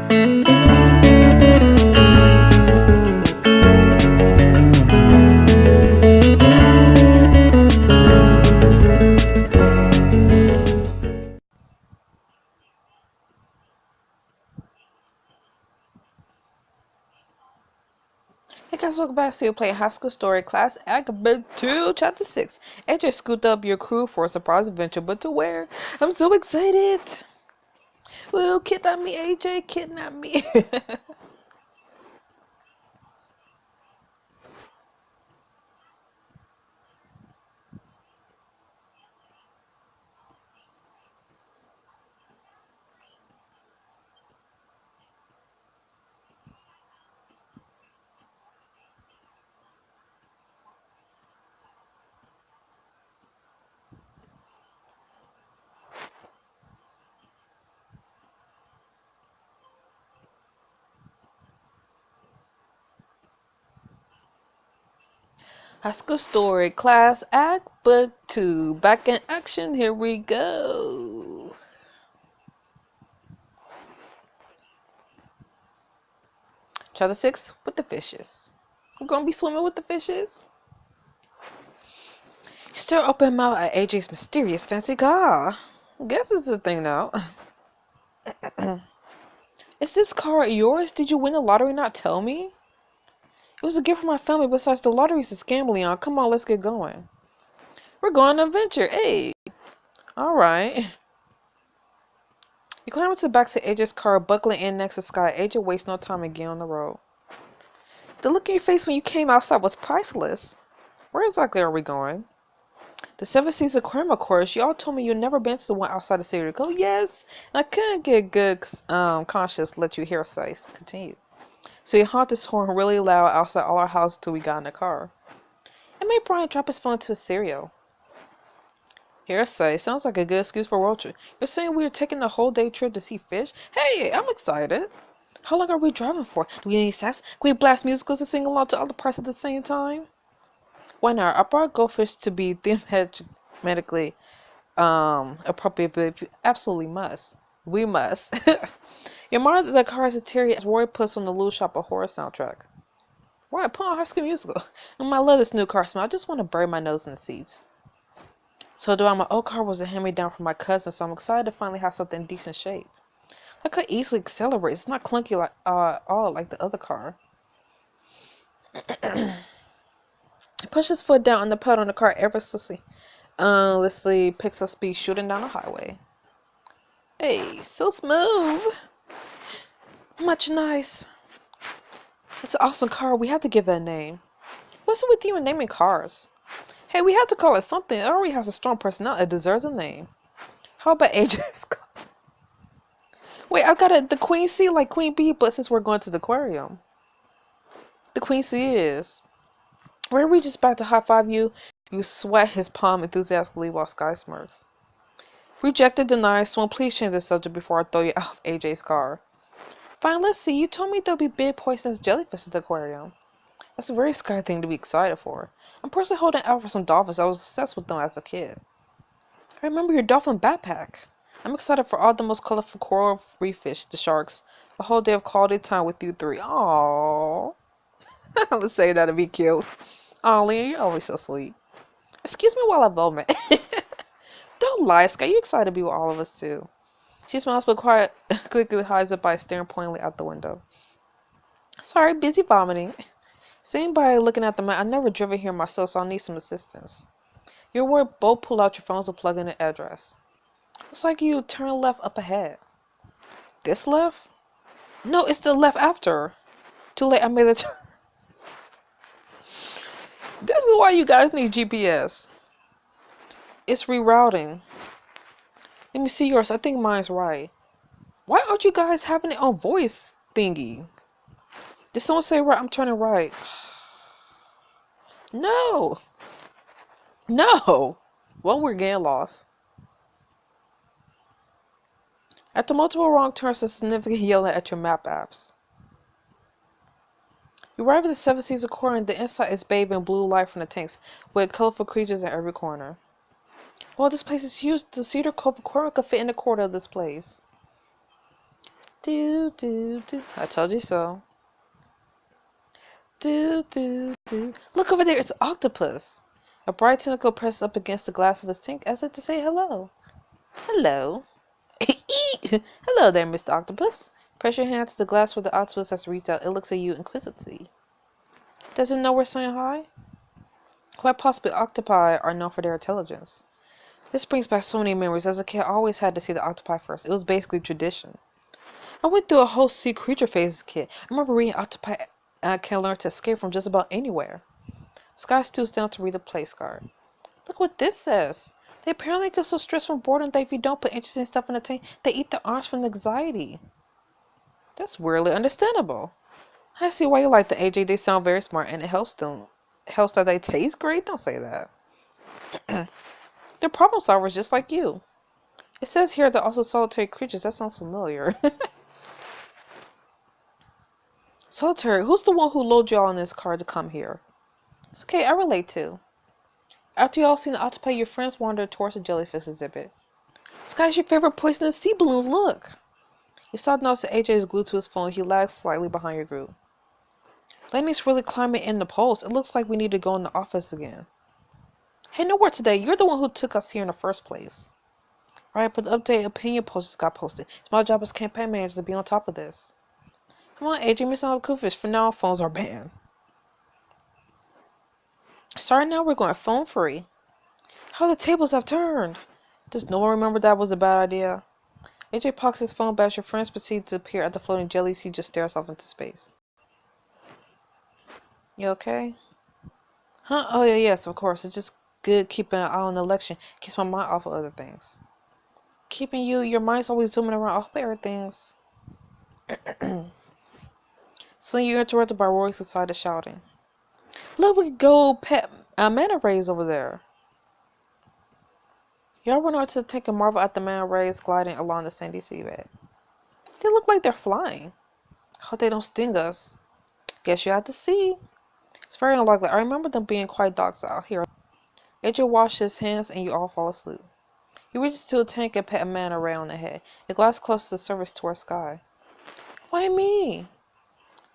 Hey guys, welcome back to Play High School Story Class Act 2, Chapter 6. AJ scooped up your crew for a surprise adventure, but to where? I'm so excited! Well, kidnap me, AJ, kidnap me. High School Story Class Act Book 2. Back in action, here we go. Chapter 6, with the fishes. We're gonna be swimming with the fishes? You still open mouth at AJ's mysterious fancy car. Guess it's a thing now. Is this car yours? Did you win the lottery, not tell me? It was a gift from my family. Besides, the lottery's a scam, Leon. Come on, let's get going. We're going on an adventure. Hey. Alright. You climb into the back of AJ's car, buckling in next to Sky. AJ wastes no time and get on the road. The look in your face when you came outside was priceless. Where exactly are we going? The Seven Seas Aquarium, of course. Y'all told me you'd never been to the one outside the city. Go, yes. And I couldn't get good conscious to let you hear say. Continue. So you honked his horn really loud outside all our houses till we got in the car. It made Brian drop his phone into his cereal. Hearsay sounds like a good excuse for a road trip. You're saying we are taking a whole day trip to see fish? Hey, I'm excited. How long are we driving for? Do we need sex? Can we blast musicals and sing along to other parts at the same time? Why not? I brought goldfish to be thematically appropriate, but you absolutely must. We must. Your mother the car's interior as Roy puts on the Little Shop of Horror soundtrack. Why? Put on High School Musical. And I love this new car smell. I just want to bury my nose in the seats. So my old car was a hand-me-down from my cousin, so I'm excited to finally have something in decent shape. Look how easily accelerates. It's not clunky like all like the other car. He pushed his foot down on the pedal on the car effortlessly. Leslie picks up speed, shooting down the highway. Hey, so smooth. Much nice. It's an awesome car. We have to give it a name. What's it with you and naming cars? Hey, we have to call it something. It already has a strong personality. It deserves a name. How about AJ's car? Wait, I've got the Queen C like Queen Bee, but since we're going to the aquarium. The Queen C is. When we just back to high five you, you sweat his palm enthusiastically while Sky smirks. Rejected, denied, Swan, please change the subject before I throw you out of AJ's car. Fine, let's see. You told me there'll be big poisonous jellyfish at the aquarium. That's a very Sky thing to be excited for. I'm personally holding out for some dolphins. I was obsessed with them as a kid. I remember your dolphin backpack. I'm excited for all the most colorful coral reef fish, the sharks. A whole day of quality time with you three. Aww. Let's say that'd be cute. Aw, Leah, you're always so sweet. Excuse me while I vomit. Don't lie, Sky. You're excited to be with all of us, too. She smiles but quickly hides it by staring pointedly out the window. Sorry, busy vomiting. Seeing by looking at the map, I've never driven here myself, so I'll need some assistance. Your word, both pull out your phones and plug in the address. Looks like you turn left up ahead. This left? No, it's the left after. Too late, I made the turn. This is why you guys need GPS. It's rerouting. Let me see yours. I think mine's right. Why aren't you guys having it on voice thingy? Did someone say right? I'm turning right. No. No. Well, we're getting lost. After multiple wrong turns and significant yelling at your map apps. You arrive at the Seven Seas Aquarium. The inside is bathed in blue light from the tanks, with colorful creatures in every corner. Well, this place is huge. The Cedar Cove Aquarium could fit in the corner of this place. Do, do, do. I told you so. Do, do, do. Look over there, it's an octopus. A bright tentacle presses up against the glass of his tank as if to say hello. Hello. Hello there, Mr. Octopus. Press your hand to the glass where the octopus has reached out. It looks at you inquisitively. Does it know we're saying hi? Quite possibly octopi are known for their intelligence. This brings back so many memories. As a kid, I always had to see the octopi first. It was basically tradition. I went through a whole sea creature phase as a kid. I remember reading octopi can learn to escape from just about anywhere. Sky stoops down to read a place card. Look what this says. They apparently get so stressed from boredom that if you don't put interesting stuff in the tank, they eat their arms from anxiety. That's weirdly understandable. I see why you like the AJ. They sound very smart and it helps them. Helps that they taste great? Don't say that. They're problem solvers just like you. It says here they're also solitary creatures. That sounds familiar. Solitary, who's the one who lured y'all in this car to come here? It's okay, I relate to. After you all seen the octopi, your friends wandered towards the jellyfish exhibit. Sky's your favorite poisonous sea balloons, look! You saw notice that AJ is glued to his phone. He lags slightly behind your group. Lenny's really climbing in the post. It looks like we need to go in the office again. Hey, nowhere today. You're the one who took us here in the first place. Right, but the updated opinion post just got posted. It's my job as campaign manager to be on top of this. Come on, AJ, miss out the cool fish. For now, phones are banned. Sorry, now we're going phone free. How the tables have turned. Does no one remember that was a bad idea? AJ pockets his phone back. Your friends proceed to appear at the floating jellies. He just stares off into space. You okay? Huh? Oh, yeah, yes, of course. It's just good keeping an eye on the election. Keeps my mind off of other things. Keeping your mind's always zooming around. I hope everything's... Suddenly you're interrupted by Rory's excited shouting. Look, we could go pet manta rays over there. Y'all run over to the tank and marvel at the manta rays gliding along the sandy seabed. They look like they're flying. I hope they don't sting us. Guess you have to see. It's very unlikely. I remember them being quite docile. Here. AJ washes his hands and you all fall asleep. He reaches to a tank and pet a manta ray on the head. It glides close to the surface toward Sky. Why me?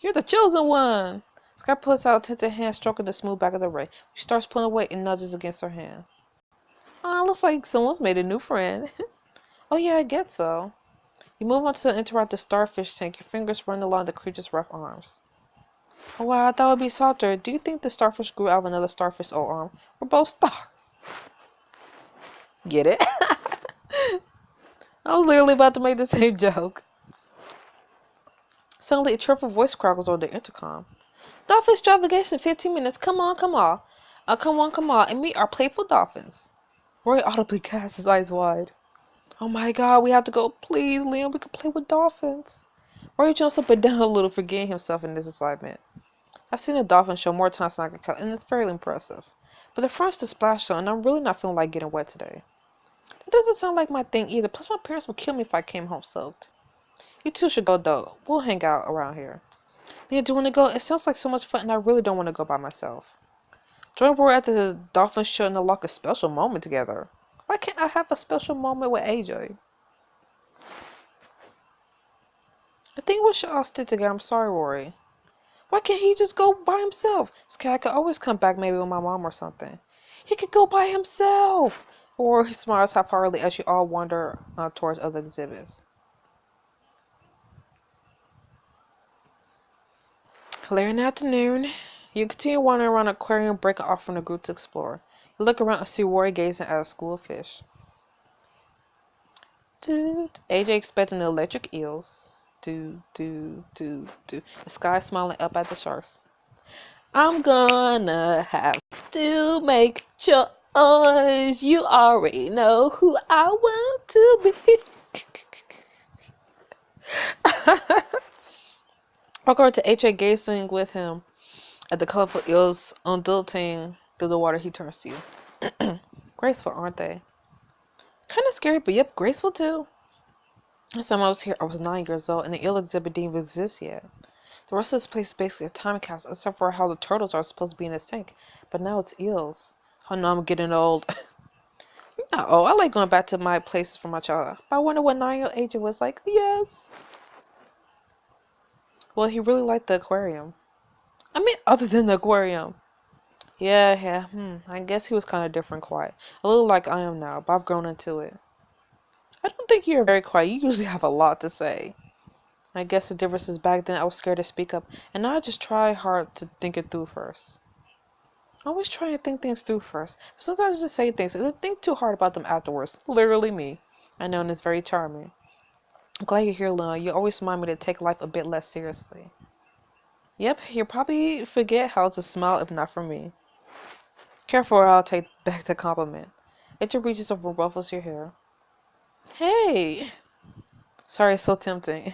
You're the chosen one. Sky puts out a tinted hand, stroking the smooth back of the ray. She starts pulling away and nudges against her hand. Looks like someone's made a new friend. Oh yeah, I guess so. You move on to interrupt the starfish tank. Your fingers run along the creature's rough arms. Oh wow, I thought it would be softer. Do you think the starfish grew out of another starfish old arm? We're both stars. Get it? I was literally about to make the same joke. Suddenly, a cheerful voice crackles over the intercom. Dolphin extravaganza in 15 minutes. Come on, come on. Come on, and meet our playful dolphins. Roy audibly casts his eyes wide. Oh my god, we have to go. Please, Liam, we can play with dolphins. Roy jumps up and down a little, forgetting himself in this excitement. I've seen a dolphin show more times than I can count, and it's fairly impressive. But the front's the splash zone, and I'm really not feeling like getting wet today. That doesn't sound like my thing either. Plus, my parents would kill me if I came home soaked. You two should go, though. We'll hang out around here. Yeah, do you want to go? It sounds like so much fun, and I really don't want to go by myself. Join Roy at the dolphin show and unlock a special moment together. Why can't I have a special moment with AJ? I think we should all stick together. I'm sorry, Rory. Why can't he just go by himself? Sky could always come back maybe with my mom or something. He could go by himself. Or he smiles half-heartedly as you all wander towards other exhibits. Later in the afternoon, you continue wandering around the aquarium, breaking off from the group to explore. You look around and see Rory gazing at a school of fish. AJ expecting the electric eels. The Sky smiling up at the sharks. I'm gonna have to make choice. You already know who I want to be. Walk over to AJ, gazing with him at the colorful eels undulating through the water. He turns to you. Graceful, aren't they? Kind of scary, but yep, graceful too. Last time I was here, I was 9 years old, and the eel exhibit didn't even exist yet. The rest of this place is basically a time capsule, except for how the turtles are supposed to be in this tank. But now it's eels. Oh no, I'm getting old. You're not old. I like going back to my places from my childhood. But I wonder what 9-year-old AJ was like. Yes. Well, he really liked the aquarium. I mean, other than the aquarium. Yeah. I guess he was kind of different, quiet. A little like I am now, but I've grown into it. I don't think you're very quiet. You usually have a lot to say. I guess the difference is back then I was scared to speak up, and now I just try hard to think it through first. I always try to think things through first, but sometimes I just say things and then think too hard about them afterwards. Literally me. I know, and it's very charming. I'm glad you're here, Luna. You always remind me to take life a bit less seriously. Yep, you'll probably forget how to smile if not for me. Careful or I'll take back the compliment. It just reaches over ruffles your hair. Hey! Sorry, it's so tempting.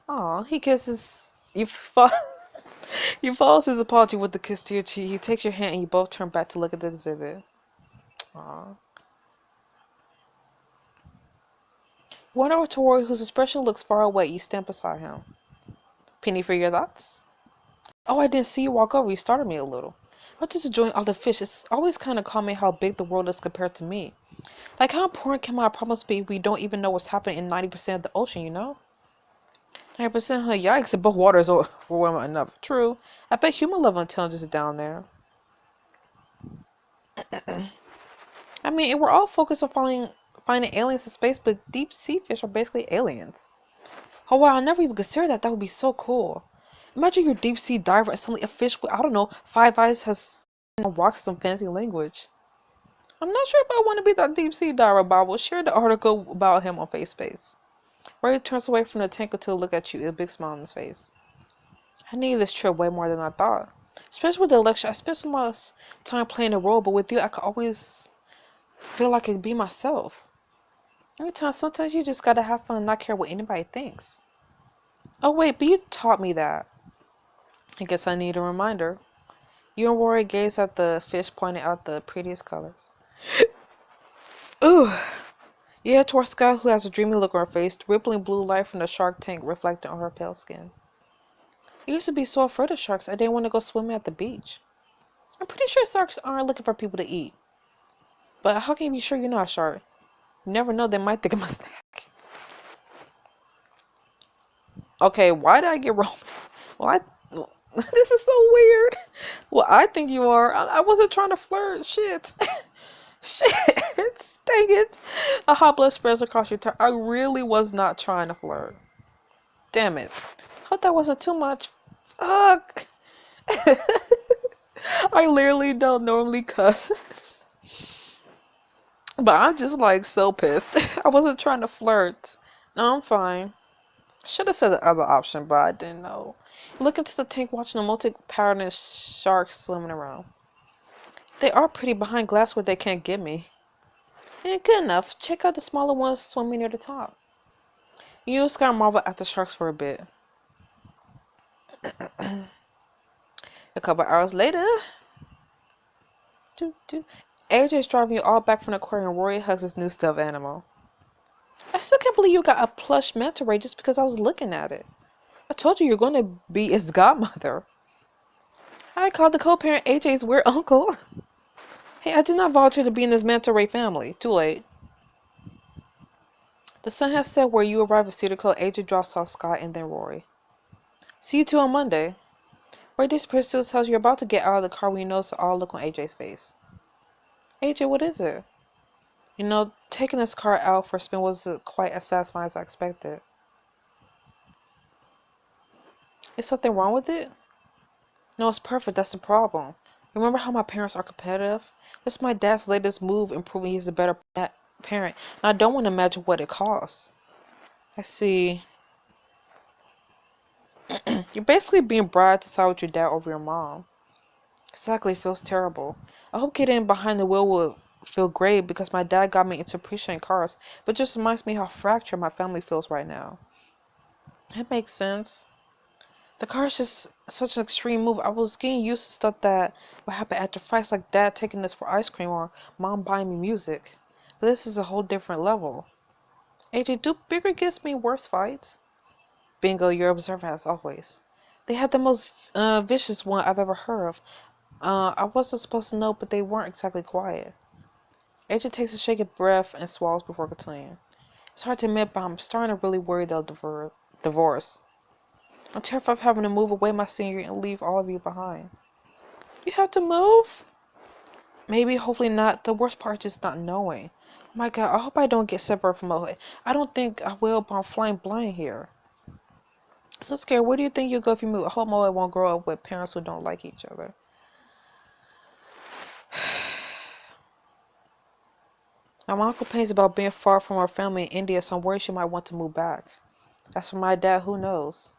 Aw, he kisses. You follows his apology with a kiss to your cheek. He takes your hand and you both turn back to look at the exhibit. Aw. One over to Rory, whose expression looks far away. You stand beside him. Penny for your thoughts? Oh, I didn't see you walk over. You startled me a little. I'm just enjoying all the fish. It's always kind of calming how big the world is compared to me. Like, how important can my problems be if we don't even know what's happening in 90% of the ocean, you know? 90%, huh? Yikes, if both waters are overwhelming enough. True. I bet human level intelligence is down there. I mean, and we're all focused on finding aliens in space, but deep sea fish are basically aliens. Oh wow, I never even considered that. That would be so cool. Imagine you're deep sea diver and suddenly a fish with, I don't know, 5 eyes has rocks some fancy language. I'm not sure if I want to be that deep sea diver, but I will share the article about him on FaceSpace. Ray turns away from the tanker to look at you with a big smile on his face. I needed this trip way more than I thought. Especially with the election, I spent so much time playing a role, but with you, I could always feel like I could be myself. Sometimes you just gotta have fun and not care what anybody thinks. Oh wait, but you taught me that. I guess I need a reminder. You and Rory gazed at the fish, pointing out the prettiest colors. Ooh. You head towards Sky, who has a dreamy look on her face, the rippling blue light from the shark tank reflecting on her pale skin. I used to be so afraid of sharks, I didn't want to go swimming at the beach. I'm pretty sure sharks aren't looking for people to eat. But how can you be sure you're not a shark? You never know, they might think I'm a snack. Okay, why did I get romance? This is so weird. Well, I think you are. I wasn't trying to flirt. Shit. Shit. Dang it. A hot blood spreads across your tongue. I really was not trying to flirt. Damn it. Hope that wasn't too much. Fuck. I literally don't normally cuss. But I'm just like so pissed. I wasn't trying to flirt. No, I'm fine. Should have said the other option, but I didn't know. Look into the tank watching the multi-patterned sharks swimming around. They are pretty behind glass where they can't get me. And good enough. Check out the smaller ones swimming near the top. You and Sky marvel at the sharks for a bit. A couple hours later. AJ's driving you all back from the aquarium. Rory hugs his new stuffed animal. I still can't believe you got a plush manta ray just because I was looking at it. I told you you're going to be its godmother. I called the co-parent AJ's weird uncle. Hey, I did not volunteer to be in this manta ray family. Too late. The sun has set where you arrive at Cedar Cove. AJ drops off Scott and then Rory. See you two on Monday. Ray disappears still tells you you're about to get out of the car when you notice the all look on AJ's face. AJ, what is it? You know, taking this car out for a spin wasn't quite as satisfying as I expected. Is something wrong with it? No, it's perfect. That's the problem. Remember how my parents are competitive? This is my dad's latest move in proving he's a better parent. And I don't want to imagine what it costs. I see. You're basically being bribed to side with your dad over your mom. Exactly, feels terrible. I hope getting behind the wheel will feel great because my dad got me into appreciating cars, but it just reminds me how fractured my family feels right now. That makes sense. The car is just such an extreme move. I was getting used to stuff that would happen after fights, like dad taking us for ice cream or mom buying me music. But this is a whole different level. AJ, do bigger gifts mean worse fights? Bingo, you're observant as always. They had the most vicious one I've ever heard of. I wasn't supposed to know, but they weren't exactly quiet. AJ takes a shaky breath and swallows before continuing. It's hard to admit, but I'm starting to really worry they'll divorce. I'm terrified of having to move away my senior year and leave all of you behind. You have to move? Maybe, hopefully not. The worst part is just not knowing. Oh my God, I hope I don't get separated from Mohit. I don't think I will, but I'm flying blind here. So scared. Where do you think you'll go if you move? I hope Mohit won't grow up with parents who don't like each other. My mom complains about being far from her family in India, so I'm worried she might want to move back. As for my dad, who knows?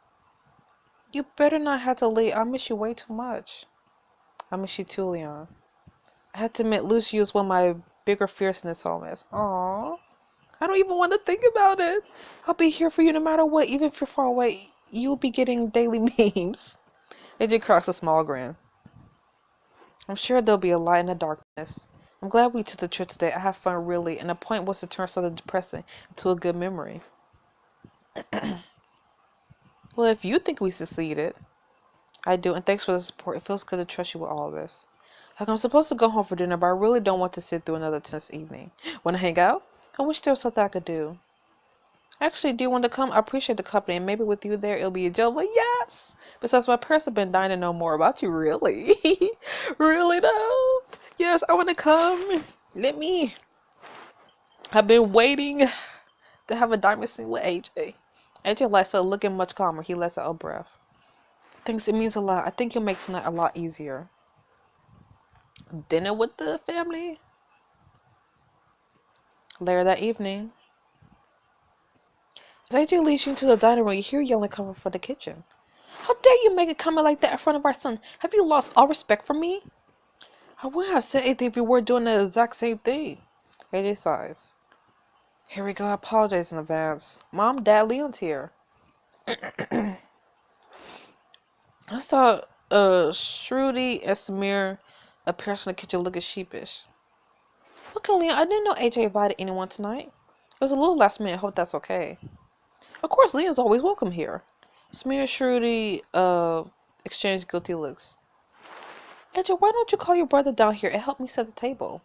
You better not have to leave. I miss you way too much. I miss you too, Leon. I have to admit, losing you is one of my bigger fears in this home is. Aww. I don't even want to think about it. I'll be here for you no matter what. Even if you're far away, you'll be getting daily memes. AJ cracks a small grin. I'm sure there'll be a light in the darkness. I'm glad we took the trip today. I had fun, really, and the point was to turn something depressing into a good memory. Well, if you think we succeeded, I do, and thanks for the support. It feels good to trust you with all this. Like, I'm supposed to go home for dinner, but I really don't want to sit through another tense evening. Want to hang out? I wish there was something I could do. Actually, do you want to come? I appreciate the company, and maybe with you there, it'll be a joke. But yes! Besides, my parents have been dying to know more about you, really. Really, though? Yes, I want to come. Let me. I've been waiting to have a diamond scene with AJ. AJ lets out looking much calmer. He lets out a breath. Thanks, it means a lot. I think you'll make tonight a lot easier. Dinner with the family? Later that evening. As AJ leads you into the dining room, you hear yelling coming from the kitchen. How dare you make a comment like that in front of our son? Have you lost all respect for me? I wouldn't have said anything if you were doing the exact same thing. AJ sighs. Here we go. I apologize in advance. Mom, Dad, Leon's here. I saw Shruti and Samir appear from the kitchen looking sheepish. Look, Leon, I didn't know AJ invited anyone tonight. It was a little last minute. I hope that's okay. Of course, Leon's always welcome here. Samir and Shruti exchanged guilty looks. AJ, why don't you call your brother down here and help me set the table?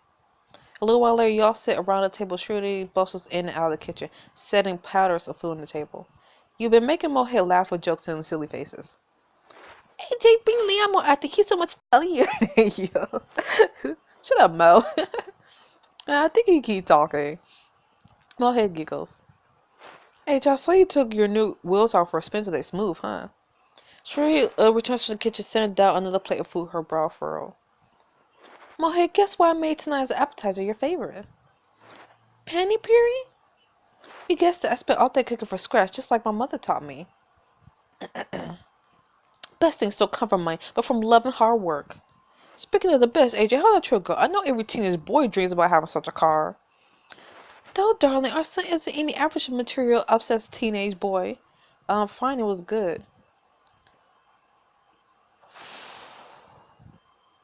A little while later, y'all sit around the table. Shruti bustles in and out of the kitchen, setting platters of food on the table. You've been making Mohit laugh with jokes and silly faces. AJ, bring Leon more acting. He's so much funnier than you. Shut up, Mo. I think he keep talking. Mohit giggles. AJ, I saw you took your new wheels off for a spin today. Smooth, huh? Shruti returns from the kitchen, setting down another plate of food, her brow furrowed. Mohit, guess what I made tonight as an appetizer, your favorite? Penny puri? You guessed it. I spent all day cooking from scratch, just like my mother taught me. Best things don't come from money, but from love and hard work. Speaking of the best, AJ, how'd that trip go? I know every teenage boy dreams about having such a car. Though, darling, our son isn't any average material obsessed teenage boy. Fine, it was good.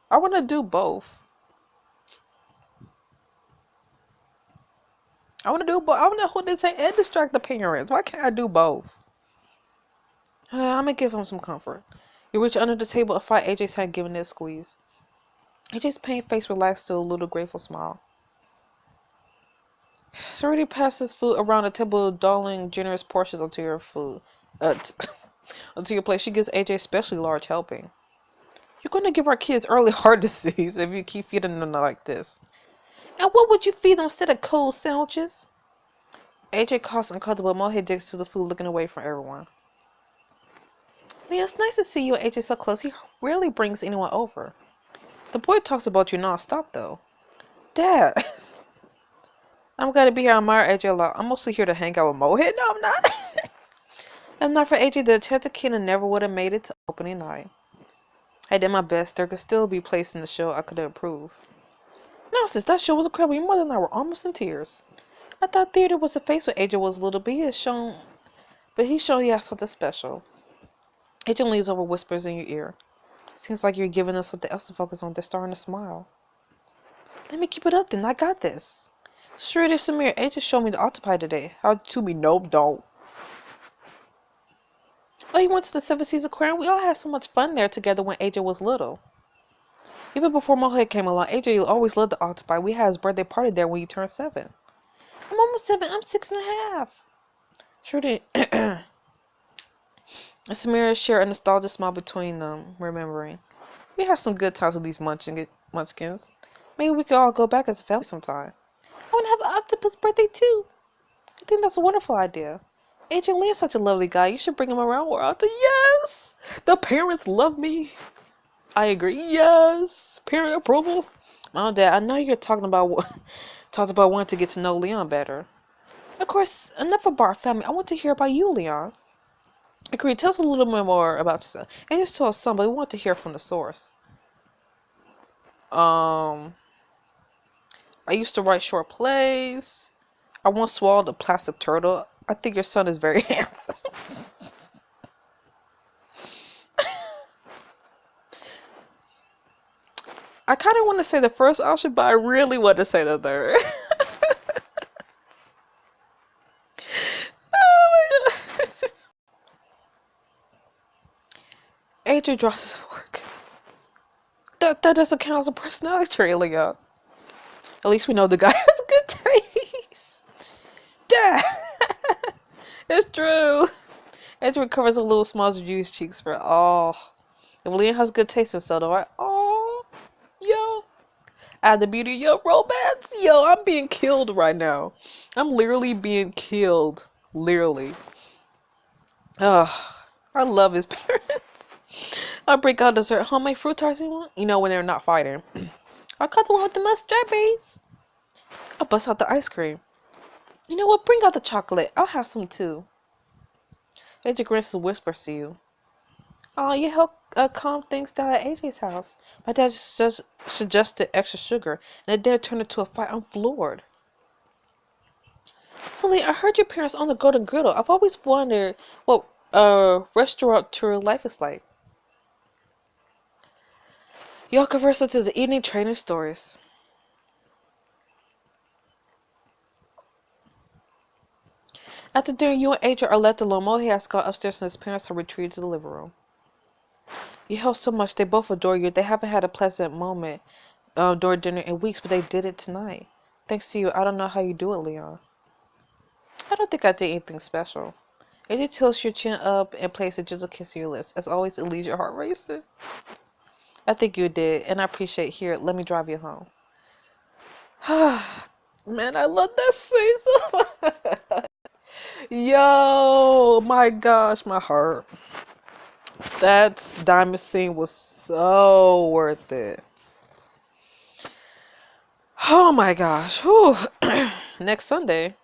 I want to do both. I want to hold this hand and distract the parents. Why can't I do both? I'm going to give him some comfort. You reach under the table and find AJ's hand, giving it a squeeze. AJ's pained face relaxed to a little grateful smile. Sarita passes food around the table, doling generous portions onto your food. Onto your plate. She gives AJ a especially large helping. You're going to give our kids early heart disease if you keep feeding them like this. And what would you feed them instead of cold sandwiches? AJ coughs uncomfortable. Mohit digs to the food, looking away from everyone. Leon, it's nice to see you and AJ so close. He rarely brings anyone over. The boy talks about you non-stop, though. Dad! I'm glad to be here. I admire AJ a lot. I'm mostly here to hang out with Mohit. No, I'm not. If not for AJ, the Enchanted Kingdom never would have made it to opening night. I did my best. There could still be places in the show I could improve. Nonsense, that show was incredible. Your mother and I were almost in tears. I thought theater was the face when AJ was little, but he's shown he has something special. AJ leans over, whispers in your ear. Seems like you're giving us something else to focus on. They're starting to smile. Let me keep it up then. I got this. Straight as Samir, AJ showed me the octopi today. How to me? Nope, don't. Oh, you went to the Seven Seas Aquarium? We all had so much fun there together when AJ was little. Even before Mohit came along, AJ always loved the octopi. We had his birthday party there when he turned 7. I'm almost 7. I'm 6 and a half. Shruti Samira shared a nostalgic smile between them, remembering. We had some good times with these munchkins. Maybe we could all go back as a family sometime. I want to have an octopus birthday too. I think that's a wonderful idea. Agent Lee is such a lovely guy. You should bring him around more often. Yes! The parents love me. I agree. Yes! Parent approval. Mom, Dad, I know you're talked about wanting to get to know Leon better. Of course, enough about our family. I want to hear about you, Leon. Agreed. Tell us a little bit more about yourself. And just tell us some, but we want to hear from the source. Um, I used to write short plays. I once swallowed a plastic turtle. I think your son is very handsome. I kind of want to say the first option, but I really want to say the third. Oh my god. AJ draws his work. That doesn't count as a personality trait, Leo. At least we know the guy has good taste. Dad! It's true. AJ recovers a little smiles of Judy's cheeks for if Leon has good taste, and so do I. Oh, yo. Add the beauty of your romance. Yo, I'm being killed right now. I'm literally being killed. Literally. Ugh. I love his parents. I'll break out dessert. Homemade fruit tarts you want? You know, when they're not fighting. I'll cut the one with the most strawberries. I'll bust out the ice cream. You know what? Bring out the chocolate. I'll have some too. AJ grins and whispers to you. Oh, you help calm things down at AJ's house. My dad just suggested extra sugar, and it did turn into a fight. I'm floored. Sully, I heard your parents own the Golden Griddle. I've always wondered what restaurateur life is like. Y'all converse into the evening train and stories. After dinner, you and AJ are left alone. Mohe has gone upstairs and his parents have retreated to the living room. You help so much. They both adore you. They haven't had a pleasant moment during dinner in weeks, but they did it tonight. Thanks to you. I don't know how you do it, Leon. I don't think I did anything special. AJ tilts your chin up and places a gentle kiss on your lips. As always, it leaves your heart racing. I think you did, and I appreciate. Here, let me drive you home. Man, I love that scene so much. Yo, my gosh, my heart. That diamond scene was so worth it. Oh my gosh. Whew. Next Sunday.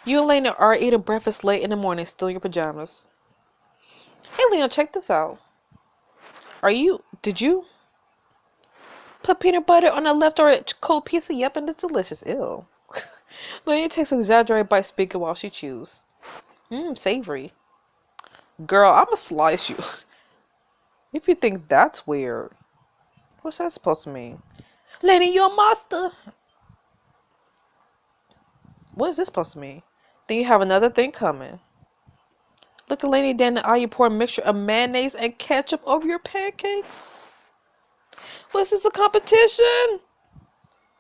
You and Lena are eating breakfast late in the morning, still in your pajamas. Hey Leon, check this out. Did you put peanut butter on a leftover cold pizza? Yep, and it's delicious. Ew. Lena takes an exaggerated bite, speaking while she chews. Savory. Girl, I'ma slice you. If you think that's weird. What's that supposed to mean? Lena, you're a monster. What is this supposed to mean? Then you have another thing coming. Look at Lady down the aisle. You pour a mixture of mayonnaise and ketchup over your pancakes. Was this a competition?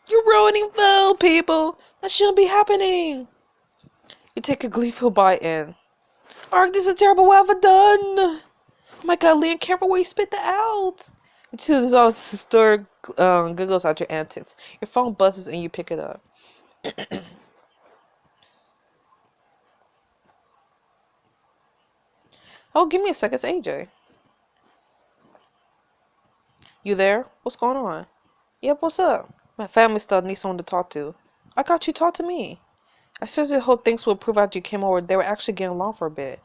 You're ruining food, people. That shouldn't be happening. You take a gleeful bite in. Ark, this is terrible. What have I done? Oh my god, Leon, careful where you spit that out. Until this all sister giggles at your antics. Your phone buzzes and you pick it up. Oh, give me a second. It's AJ. You there? What's going on? Yep, what's up? My family stuff needs someone to talk to. I got you talk to me. I seriously hope things will improve after you came over. They were actually getting along for a bit.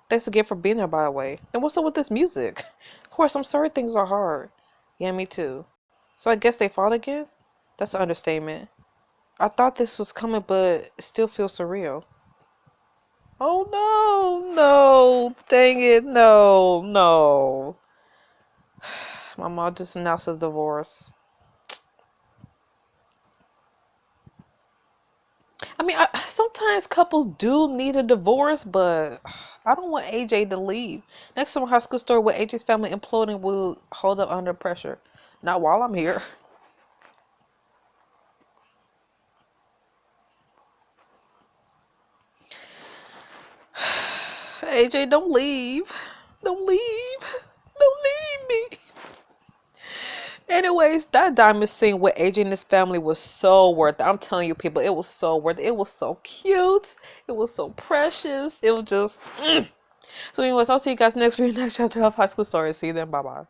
Thanks again for being there, by the way. Then what's up with this music? Of course, I'm sorry things are hard. Yeah, me too. So I guess they fought again? That's an understatement. I thought this was coming, but it still feels surreal. Oh no, no, dang it, no, no. My mom just announced a divorce. I mean, sometimes couples do need a divorce, but I don't want AJ to leave. Next summer high school story with AJ's family imploding will hold up under pressure. Not while I'm here. AJ, don't leave. Don't leave. Don't leave me. Anyways, that diamond scene with AJ and his family was so worth it. I'm telling you, people, it was so worth it. It was so cute. It was so precious. It was just. So anyways, I'll see you guys next week, next chapter of High School Story. See you then. Bye-bye.